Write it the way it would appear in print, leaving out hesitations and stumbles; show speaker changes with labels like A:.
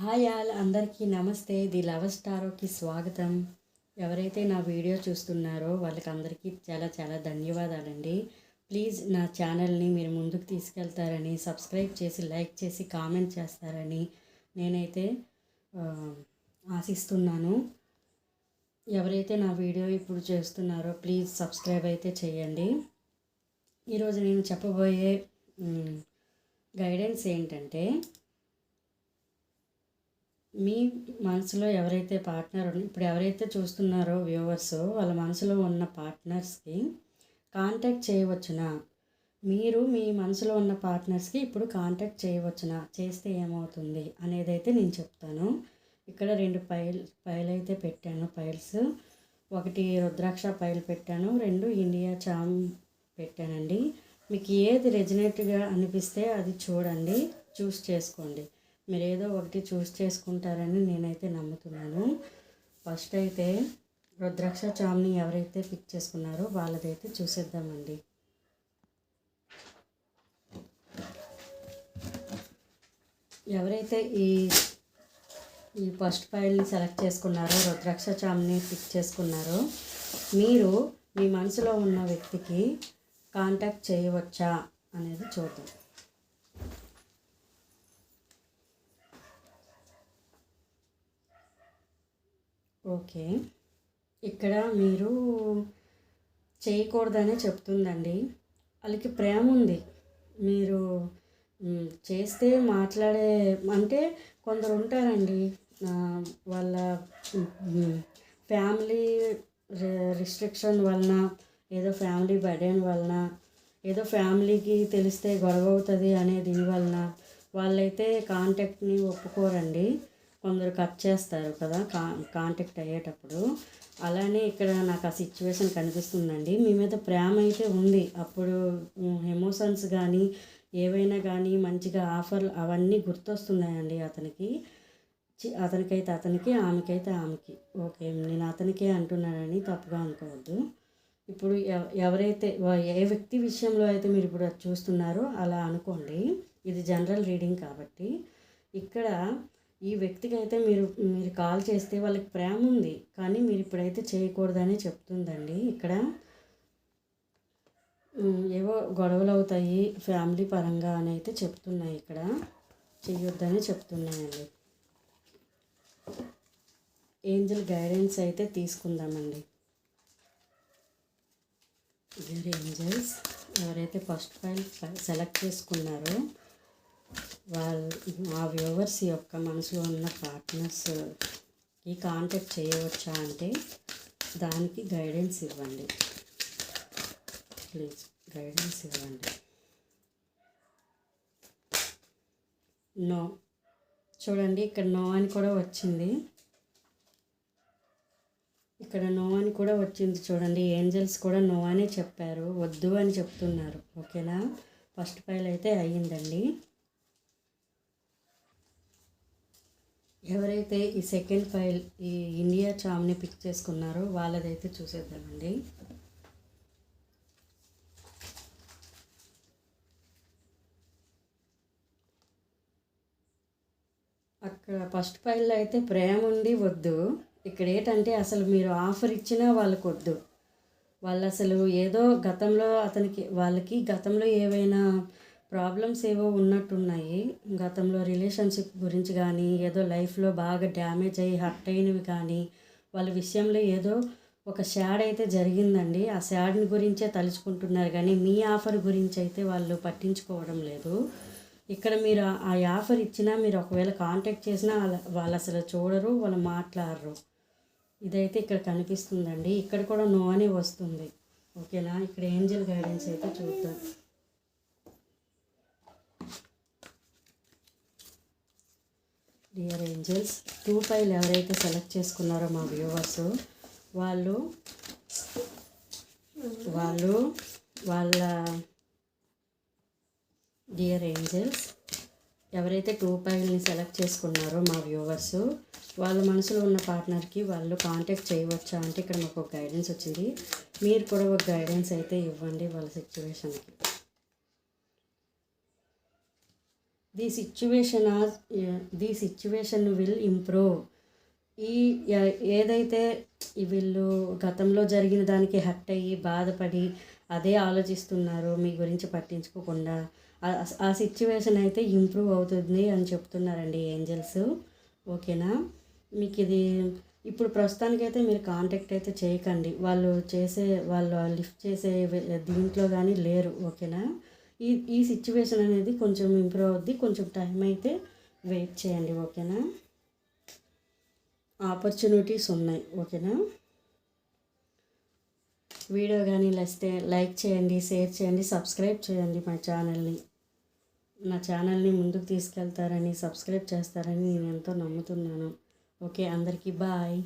A: Hi all అందరికీ నమస్తే. The love స్టారోకి స్వాగతం. ఎవరైతే నా వీడియో చూస్తున్నారో వాళ్ళకి అందరికీ చాలా చాలా ధన్యవాదాలండి. ప్లీజ్ నా ఛానల్ని మీరు ముందుకు తీసుకెళ్తారని, సబ్స్క్రైబ్ చేసి, లైక్ చేసి, కామెంట్ చేస్తారని నేనైతే ఆశిస్తున్నాను. ఎవరైతే నా వీడియో ఇప్పుడు చేస్తున్నారో ప్లీజ్ సబ్స్క్రైబ్ అయితే చేయండి. ఈరోజు నేను చెప్పబోయే గైడెన్స్ ఏంటంటే, మీ మనసులో ఎవరైతే పార్ట్నర్ ఇప్పుడు ఎవరైతే చూస్తున్నారో వ్యూవర్స్, వాళ్ళ మనసులో ఉన్న పార్ట్నర్స్కి కాంటాక్ట్ చేయవచ్చునా? మీరు మీ మనసులో ఉన్న పార్ట్నర్స్కి ఇప్పుడు కాంటాక్ట్ చేయవచ్చునా? చేస్తే ఏమవుతుంది అనేదైతే నేను చెప్తాను. ఇక్కడ 2 పైలు అయితే పెట్టాను. పైల్స్, ఒకటి రుద్రాక్ష పైలు పెట్టాను, 2 ఇండియా చామ్ పెట్టానండి. మీకు ఏది రెజినేట్గా అనిపిస్తే అది చూడండి, చూస్ చేసుకోండి. మీరు ఏదో ఒకటి చూస్ చేసుకుంటారని నేనైతే నమ్ముతున్నాను. ఫస్ట్ అయితే రుద్రాక్ష చామ్ని ఎవరైతే పిక్ చేసుకున్నారో వాళ్ళదైతే చూసేద్దామండి. ఎవరైతే ఈ ఫస్ట్ ఫైల్ని సెలెక్ట్ చేసుకున్నారో, రుద్రాక్ష చామ్ని పిక్ చేసుకున్నారో, మీరు మీ మనసులో ఉన్న వ్యక్తికి కాంటాక్ట్ చేయవచ్చా అనేది చూద్దాం. ఓకే, ఇక్కడ మీరు చేయకూడదనే చెప్తుందండి. వాళ్ళకి ప్రేమ ఉంది, మీరు చేస్తే మాట్లాడే అంటే కొందరు ఉంటారండి, వాళ్ళ ఫ్యామిలీ రిస్ట్రిక్షన్ వలన, ఏదో ఫ్యామిలీ బర్డెన్ వలన, ఏదో ఫ్యామిలీకి తెలిస్తే గొడవ అవుతుంది అనే దీనివలన వాళ్ళైతే కాంటాక్ట్ని ఒప్పుకోరండి. కొందరు కట్ చేస్తారు కదా కాంటాక్ట్ అయ్యేటప్పుడు. అలానే ఇక్కడ నాకు ఆ సిచ్యువేషన్ కనిపిస్తుందండి. మీ మీద ప్రేమ అయితే ఉంది, అప్పుడు ఎమోషన్స్ కానీ ఏవైనా కానీ మంచిగా ఆఫర్లు అవన్నీ గుర్తొస్తున్నాయండి అతనికైతే అతనికి, ఆమెకైతే ఆమెకి. ఓకే, నేను అతనికే అంటున్నానని తప్పుగా అనుకోవద్దు. ఇప్పుడు ఎవరైతే ఏ వ్యక్తి విషయంలో అయితే మీరు ఇప్పుడు చూస్తున్నారో అలా అనుకోండి. ఇది జనరల్ రీడింగ్ కాబట్టి ఇక్కడ ఈ వ్యక్తికి అయితే మీరు కాల్ చేస్తే వాళ్ళకి ప్రేమ ఉంది, కానీ మీరు ఇప్పుడైతే చేయకూడదని చెప్తుందండి. ఇక్కడ ఏవో గొడవలు అవుతాయి ఫ్యామిలీ పరంగా అని అయితే చెప్తున్నాయి. ఇక్కడ చెయ్యొద్దని చెప్తున్నాయండి. ఏంజల్ గైడెన్స్ అయితే తీసుకుందామండి. ఏంజల్స్, ఎవరైతే ఫస్ట్ ఫైల్ సెలెక్ట్ చేసుకున్నారో ఆ వ్యూవర్స్ యొక్క మనసులో ఉన్న పార్ట్నర్స్కి కాంటాక్ట్ చేయవచ్చా అంటే దానికి గైడెన్స్ ఇవ్వండి. ప్లీజ్ గైడెన్స్ ఇవ్వండి. నో, చూడండి ఇక్కడ నో అని కూడా వచ్చింది. ఇక్కడ నో అని కూడా వచ్చింది చూడండి. ఏంజల్స్ కూడా నో అనే చెప్పారు, వద్దు అని చెప్తున్నారు. ఓకేనా, ఫస్ట్ ఫైల్ అయితే అయ్యిందండి. ఎవరైతే ఈ సెకండ్ ఫైల్ ఈ ఇండియా చామ్ని పిక్ చేసుకున్నారో వాళ్ళదైతే చూసేద్దామండి. అక్కడ ఫస్ట్ ఫైల్లో అయితే ప్రేమ ఉండి వద్దు. ఇక్కడ ఏంటంటే అసలు మీరు ఆఫర్ ఇచ్చినా వాళ్ళకు వద్దు. వాళ్ళు అసలు ఏదో గతంలో వాళ్ళకి గతంలో ఏవైనా ప్రాబ్లమ్స్ ఏవో ఉన్నట్టున్నాయి. గతంలో రిలేషన్షిప్ గురించి కానీ, ఏదో లైఫ్లో బాగా డ్యామేజ్ అయ్యి హర్ట్ అయినవి కానీ, వాళ్ళ విషయంలో ఏదో ఒక షాడ్ అయితే జరిగిందండి. ఆ షాడ్ని గురించే తలుచుకుంటున్నారు, కానీ మీ ఆఫర్ గురించి అయితే వాళ్ళు పట్టించుకోవడం లేదు. ఇక్కడ మీరు ఆ ఆఫర్ ఇచ్చినా, మీరు ఒకవేళ కాంటాక్ట్ చేసినా వాళ్ళు అసలు చూడరు, వాళ్ళు మాట్లాడరు. ఇదైతే ఇక్కడ కనిపిస్తుందండి. ఇక్కడ కూడా నో అని వస్తుంది. ఓకేనా, ఇక్కడ ఏంజల్ గైడెన్స్ అయితే చూద్దాం. డియర్ ఏంజల్స్, 2 ఫైల్ ఎవరైతే సెలెక్ట్ చేసుకున్నారో మా వ్యూవర్స్, వాళ్ళ డియర్ ఏంజల్స్, ఎవరైతే 2 ఫైల్ని సెలెక్ట్ చేసుకున్నారో మా వ్యూవర్స్, వాళ్ళ మనసులో ఉన్న పార్ట్నర్కి వాళ్ళు కాంటాక్ట్ చేయవచ్చా అంటే ఇక్కడ మాకు ఒక గైడెన్స్ వచ్చింది. మీరు కూడా ఒక గైడెన్స్ అయితే ఇవ్వండి వాళ్ళ సిచ్యువేషన్కి. The situation will improve. ఈ ఏదైతే వీళ్ళు గతంలో జరిగిన దానికి హర్ట్ అయ్యి బాధపడి అదే ఆలోచిస్తున్నారో మీ గురించి పట్టించుకోకుండా ఆ సిచ్యువేషన్ అయితే ఇంప్రూవ్ అవుతుంది అని చెప్తున్నారండి ఏంజల్స్. ఓకేనా? మీకు ఇది ఇప్పుడు ప్రస్తుతానికైతే మీరు కాంటాక్ట్ అయితే చేయకండి. వాళ్ళు లిఫ్ట్ చేసే దీంట్లో కానీ లేరు. ఓకేనా? ఈ సిచ్యువేషన్ అనేది కొంచెం ఇంప్రూవ్ అవుద్ది. కొంచెం టైం అయితే వెయిట్ చేయండి. ఓకేనా? ఆపర్చునిటీస్ ఉన్నాయి. ఓకేనా? వీడియో కానీ నచ్చితే లైక్ చేయండి, షేర్ చేయండి, సబ్స్క్రైబ్ చేయండి నా ఛానల్ని ముందుకు తీసుకెళ్తారని, సబ్స్క్రైబ్ చేస్తారని నేను ఎంతో నమ్ముతున్నాను. ఓకే, అందరికీ బాయ్.